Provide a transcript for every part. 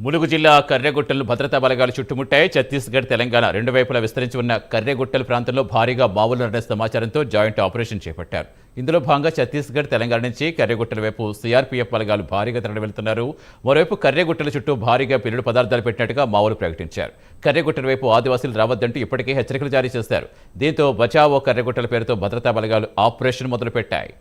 ములుగు జిల్లా కర్రెగుట్టలు భద్రతా బలగాలు చుట్టుముట్టాయి. ఛత్తీస్గఢ్, తెలంగాణ రెండు వైపులా విస్తరించి ఉన్న కర్రెగుట్టల ప్రాంతంలో భారీగా బావులు నడిన సమాచారంతో జాయింట్ ఆపరేషన్ చేపట్టారు. ఇందులో భాగంగా ఛత్తీస్గఢ్, తెలంగాణ నుంచి కర్రెగుట్టల వైపు సిఆర్పీఎఫ్ బలగాలు భారీగా తరలి వెళ్తున్నారు. మరోవైపు కర్రెగుట్టల చుట్టూ భారీగా పిల్లలు పదార్థాలు పెట్టినట్టుగా మావోలు ప్రకటించారు. కర్రెగుట్టల వైపు ఆదివాసీలు రావద్దంటూ ఇప్పటికే హెచ్చరికలు జారీ చేశారు. దీంతో బచావో కర్రెగుట్టల పేరుతో భద్రతా బలగాలు ఆపరేషన్ మొదలుపెట్టాయి.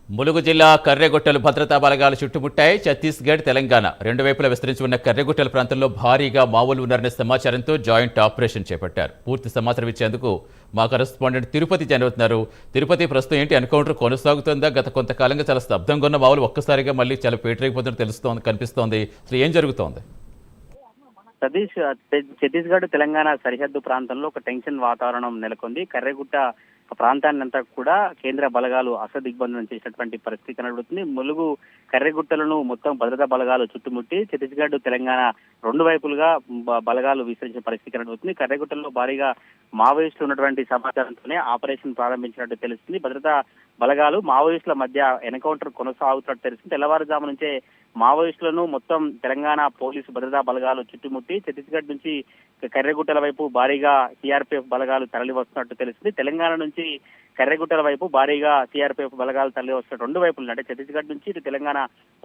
ములుగు జిల్లా కర్రెగుట్టలు భద్రతా బలగాలు చుట్టుముట్టాయి. ఛత్తీస్గఢ్, తెలంగాణ రెండు వైపులా విస్తరించి ఉన్న కర్రెగుట్టల ప్రాంతంలో భారీగా మావోలు ఉన్నారనే సమాచారంతో జాయింట్ ఆపరేషన్ చేపట్టారు. పూర్తి సమాచారం ఇచ్చేందుకు మా కరెస్పాండెంట్ తిరుపతి జరుగుతున్నారు. తిరుపతి, ప్రస్తుతం ఏంటి ఎన్కౌంటర్ కొనసాగుతుందా? గత కొంతకాలంగా చాలా స్తబ్దంగా ఉన్న మావోలు ఒక్కసారిగా మళ్ళీ చాలా పేటరేగిపోతున్నట్టు కనిపిస్తోంది. అసలు ఏం జరుగుతోంది? సతీష్, ఛత్తీస్గఢ్, తెలంగాణ సరిహద్దు ప్రాంతంలో ఒక టెన్షన్ వాతావరణం నెలకొంది. కర్రెగుట్ట ప్రాంతాన్ని అంతా కూడా కేంద్ర బలగాలు అసదిగ్బంధనం చేసినటువంటి పరిస్థితి కనబడుతుంది. ములుగు కర్రెగుట్టలను మొత్తం భద్రతా బలగాలు చుట్టుముట్టి ఛత్తీస్గఢ్, తెలంగాణ రెండు వైపులుగా బలగాలు విస్తరించిన పరిస్థితి కనబడుతుంది. కర్రెగుట్టల్లో భారీగా మావోయిస్టులు ఉన్నటువంటి సమాచారంతోనే ఆపరేషన్ ప్రారంభించినట్టు తెలుస్తుంది. భద్రతా బలగాలు మావోయిస్టుల మధ్య ఎన్కౌంటర్ కొనసాగుతున్నట్టు తెలుస్తుంది. తెల్లవారుజాము నుంచే మావోయిస్టులను మొత్తం తెలంగాణ పోలీసు భద్రతా బలగాలు చుట్టుముట్టి ఛత్తీస్గఢ్ నుంచి కర్రెగుట్టల వైపు భారీగా సిఆర్పీఎఫ్ బలగాలు తరలి వస్తున్నట్టు తెలుస్తుంది. తెలంగాణ నుంచి కర్రెగుట్టల వైపు భారీగా సిఆర్పీఎఫ్ బలగాలు తరలి వస్తున్న రెండు వైపులు, అంటే ఛత్తీస్గఢ్ నుంచి ఇటు తెలంగాణ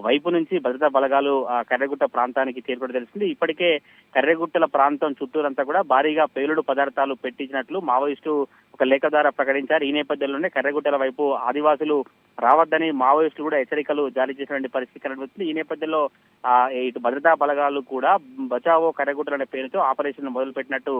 వైపు నుంచి భద్రతా బలగాలు కర్రెగుట్ట ప్రాంతానికి చేరుకోవడం తెలుస్తుంది. ఇప్పటికే కర్రెగుట్టల ప్రాంతం చుట్టూరంతా కూడా భారీగా పేలుడు పదార్థాలు పెట్టించినట్లు మావోయిస్టు ఒక లేఖ ద్వారా ప్రకటించారు. ఈ నేపథ్యంలోనే కర్రెగుట్టల వైపు ఆదివాసులు రావద్దని మావోయిస్టులు కూడా హెచ్చరికలు జారీ చేసినటువంటి పరిస్థితి కనబడుతుంది. ఈ నేపథ్యంలో ఇటు భద్రతా బలగాలు కూడా బచావో కర్రెగుట్టలు అనే పేరుతో ఆపరేషన్ మొదలుపెట్టినట్టు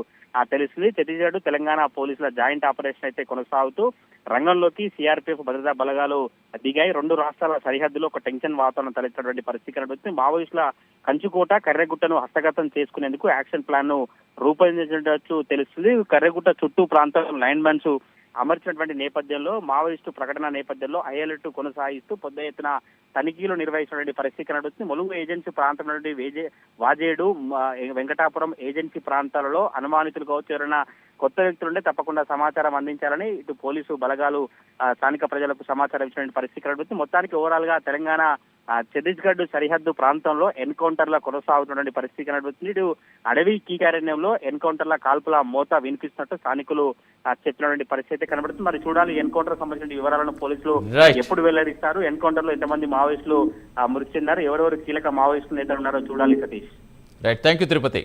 తెలుస్తుంది. ఛత్తీస్గఢ్, తెలంగాణ పోలీసుల జాయింట్ ఆపరేషన్ అయితే కొనసాగుతూ రంగంలోకి సిఆర్పీఎఫ్ భద్రతా బలగాలు దిగాయి. రెండు రాష్ట్రాల సరిహద్దులో ఒక టెన్షన్ వాతావరణం తలెత్తినటువంటి పరిస్థితి కనబడుతుంది. మావోయిస్టుల కంచుకోట కర్రెగుట్టను హస్తగతం చేసుకునేందుకు యాక్షన్ ప్లాన్ ను రూపొందించినట్టు తెలుస్తుంది. కర్రెగుట్ట చుట్టూ ప్రాంతంలో లైన్ మ్యాన్స్ అమర్చినటువంటి నేపథ్యంలో మావోయిస్టు ప్రకటన నేపథ్యంలో హైఅలర్ట్ కొనసాగిస్తూ పెద్ద ఎత్తున తనిఖీలు నిర్వహించినటువంటి పరిస్థితి కనబడుతుంది. ములుగు ఏజెన్సీ ప్రాంతం నుండి వాజేడు, వెంకటాపురం ఏజెన్సీ ప్రాంతాలలో అనుమానితులు కావచ్చు, ఎవరైనా కొత్త వ్యక్తులుంటే తప్పకుండా సమాచారం అందించాలని ఇటు పోలీసు బలగాలు స్థానిక ప్రజలకు సమాచారం ఇచ్చినటువంటి పరిస్థితి కనబడుతుంది. మొత్తానికి ఓవరాల్ గా తెలంగాణ ఛత్తీస్గఢ్ సరిహద్దు ప్రాంతంలో ఎన్కౌంటర్ల కొనసాగుతున్నటువంటి పరిస్థితి కనబడుతుంది. ఇటు అడవి కీకారణ్యంలో ఎన్కౌంటర్ల కాల్పుల మోత వినిపిస్తున్నట్టు స్థానికులు చెప్పినటువంటి పరిస్థితి కనబడుతుంది. మరి చూడాలి ఎన్కౌంటర్ సంబంధించిన వివరాలను పోలీసులు ఎప్పుడు వెల్లడిస్తారు, ఎన్కౌంటర్ లో ఎంతమంది మావోయిస్టులు మృతి చెందారు, ఎవరెవరు కీలక మావోయిస్టులు నేతలు ఉన్నారో చూడాలి. Satish, right, thank you Tirupati.